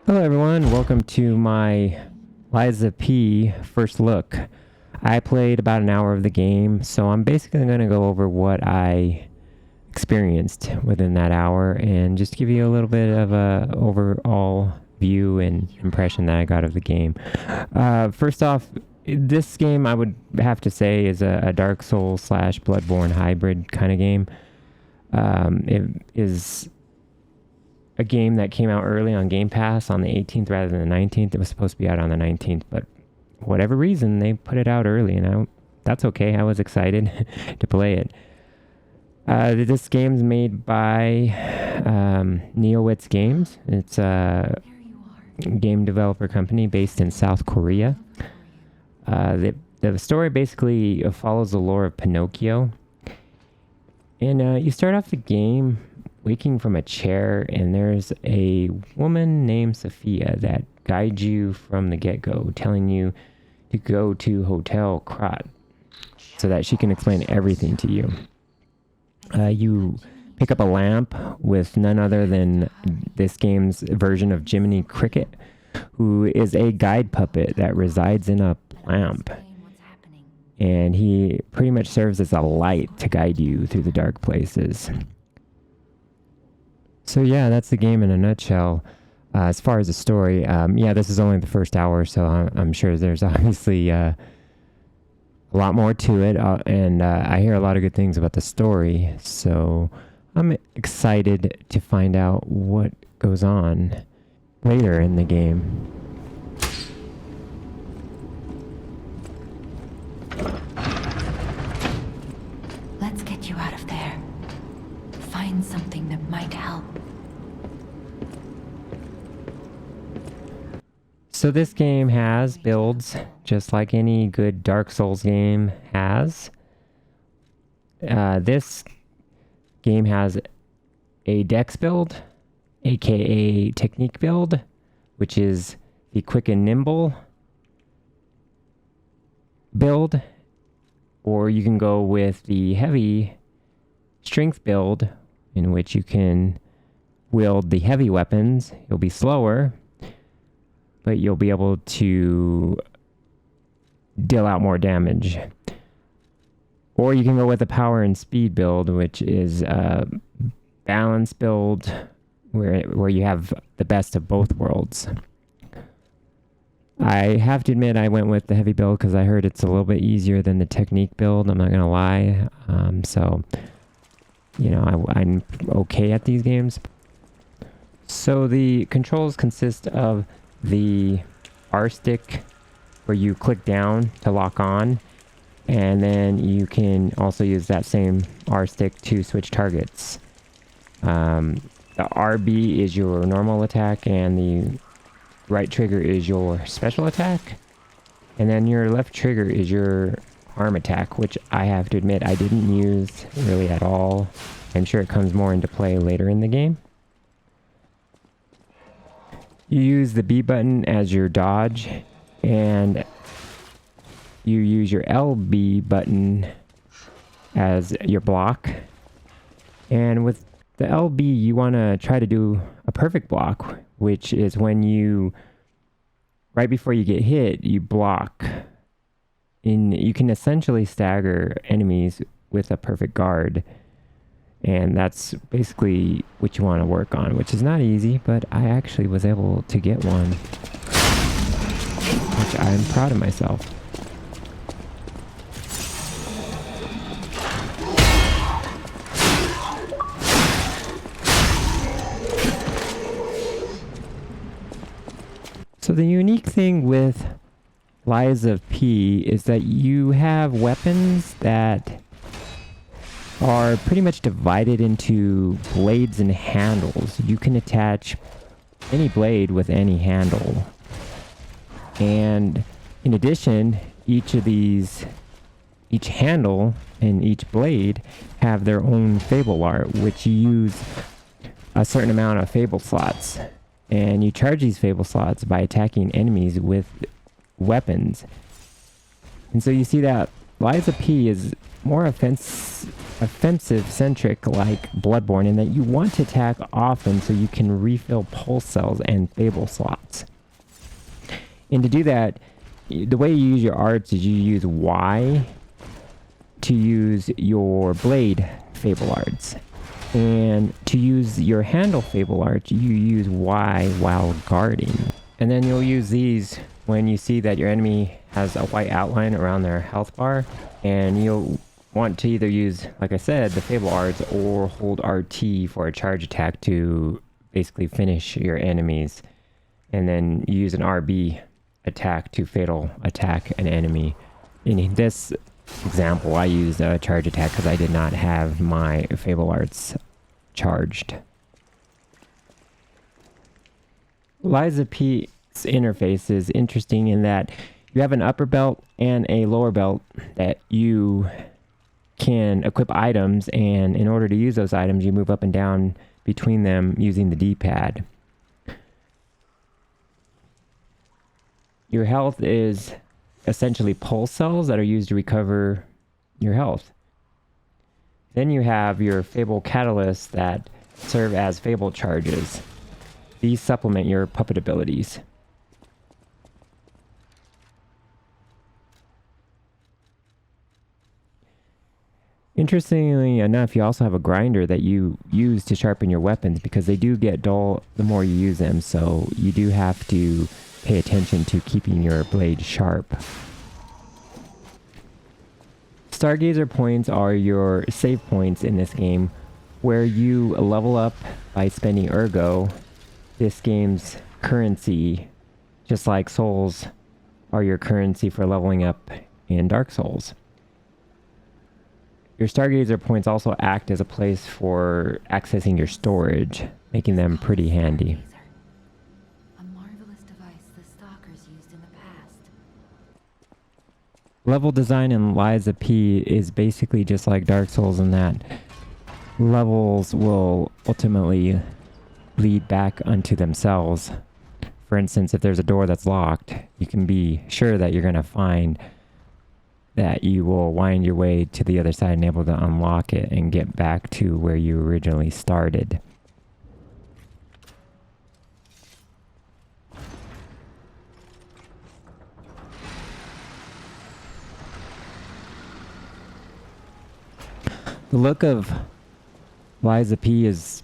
Hello everyone, welcome to my Liza P first look. I played about an hour of the game, so I'm basically going to go over what I experienced within that hour and just give you a little bit of a overall view and impression that I got of the game. First off, this game I would have to say is a Dark Souls slash Bloodborne hybrid kind of game. It is a game that came out early on Game Pass on the 18th rather than the 19th. It was supposed to be out on the 19th, but whatever reason, they put it out early, and that's okay. I was excited to play it. This game's made by Neowitz Games. It's a game developer company based in South Korea. The story basically follows the lore of Pinocchio. And you start off the game waking from a chair, and there's a woman named Sophia that guides you from the get-go, telling you to go to Hotel Krat so that she can explain everything to you. You pick up a lamp with none other than this game's version of Jiminy Cricket, who is a guide puppet that resides in a lamp. And he pretty much serves as a light to guide you through the dark places. So yeah, that's the game in a nutshell. As far as the story, this is only the first hour, so I'm sure there's obviously a lot more to it, and I hear a lot of good things about the story, so I'm excited to find out what goes on later in the game. Let's get you out of there. Find something that might help. So this game has builds, just like any good Dark Souls game has. This game has a dex build, aka technique build, which is the quick and nimble build, or you can go with the heavy strength build, in which you can wield the heavy weapons. You'll be slower, but you'll be able to deal out more damage. Or you can go with the power and speed build, which is a balance build where you have the best of both worlds. I have to admit I went with the heavy build because I heard it's a little bit easier than the technique build. I'm not going to lie. I'm okay at these games. So the controls consist of the R stick, where you click down to lock on, and then you can also use that same R stick to switch targets. The RB is your normal attack, and the right trigger is your special attack, and then your left trigger is your arm attack, which I have to admit I didn't use really at all. I'm sure it comes more into play later in the game. You use the B button as your dodge, and you use your LB button as your block. And with the LB, you want to try to do a perfect block, which is when right before you get hit, you block. You can essentially stagger enemies with a perfect guard. And that's basically what you want to work on, which is not easy, but I actually was able to get one, which I'm proud of myself. So the unique thing with Liza P is that you have weapons that are pretty much divided into blades and handles. You can attach any blade with any handle. And in addition, each handle and each blade have their own fable art, which you use a certain amount of fable slots. And you charge these fable slots by attacking enemies with weapons. And so you see that Liza P is more offensive centric like Bloodborne in that you want to attack often so you can refill pulse cells and fable slots. And to do that, the way you use your arts is you use Y to use your blade fable arts. And to use your handle fable arts, you use Y while guarding. And then you'll use these when you see that your enemy has a white outline around their health bar. And you'll want to either use, like I said, the fable arts or hold RT for a charge attack to basically finish your enemies. And then you use an RB attack to fatal attack an enemy. In this example, I used a charge attack because I did not have my fable arts charged. Lies of P's interface is interesting in that you have an upper belt and a lower belt that you can equip items, and in order to use those items, you move up and down between them using the D-pad. Your health is essentially pulse cells that are used to recover your health. Then you have your Fable Catalysts that serve as Fable charges. These supplement your puppet abilities. Interestingly enough, you also have a grinder that you use to sharpen your weapons because they do get dull the more you use them, so you do have to pay attention to keeping your blade sharp. Stargazer points are your save points in this game, where you level up by spending Ergo, this game's currency, just like souls are your currency for leveling up in Dark Souls. Your Stargazer points also act as a place for accessing your storage, making them pretty handy. A marvelous device the stalkers used in the past. Level design in Lies of P is basically just like Dark Souls in that levels will ultimately lead back unto themselves. For instance, if there's a door that's locked, you can be sure that you're going to find that you will wind your way to the other side and able to unlock it and get back to where you originally started. The look of Lies of P is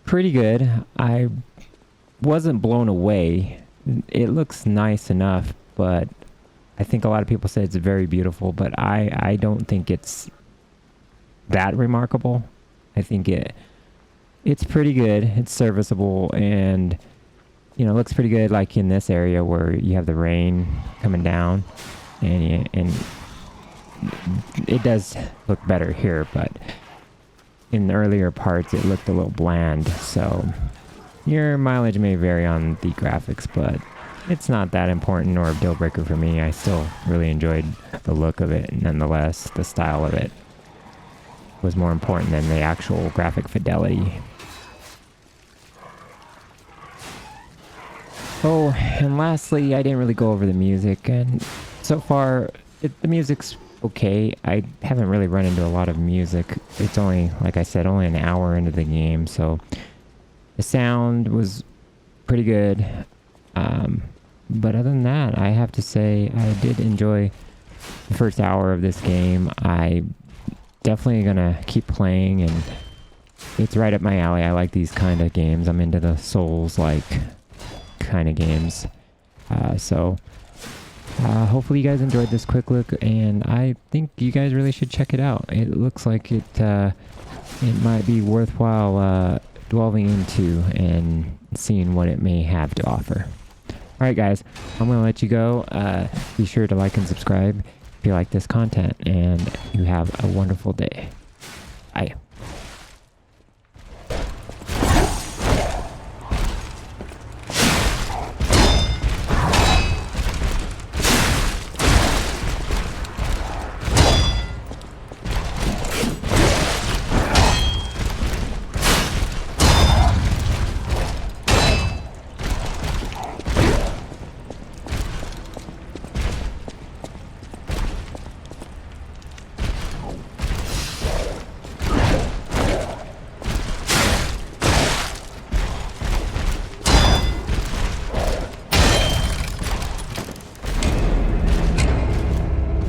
pretty good. I wasn't blown away. It looks nice enough, but I think a lot of people say it's very beautiful, but I don't think it's that remarkable. I think it's pretty good. It's serviceable, and you know, looks pretty good. Like in this area where you have the rain coming down, and it does look better here. But in the earlier parts, it looked a little bland. So your mileage may vary on the graphics, but it's not that important or a deal breaker for me. I still really enjoyed the look of it. Nonetheless, the style of it was more important than the actual graphic fidelity. Oh, and lastly, I didn't really go over the music, and so far, the music's okay. I haven't really run into a lot of music. It's only, like I said, only an hour into the game, so the sound was pretty good. But other than that, I have to say I did enjoy the first hour of this game. I definitely gonna keep playing, and it's right up my alley. I like these kind of games. I'm into the Souls-like kind of games. So hopefully you guys enjoyed this quick look, and I think you guys really should check it out. It looks like it might be worthwhile delving into and seeing what it may have to offer. Alright guys, I'm going to let you go. Be sure to like and subscribe if you like this content, and you have a wonderful day. Bye.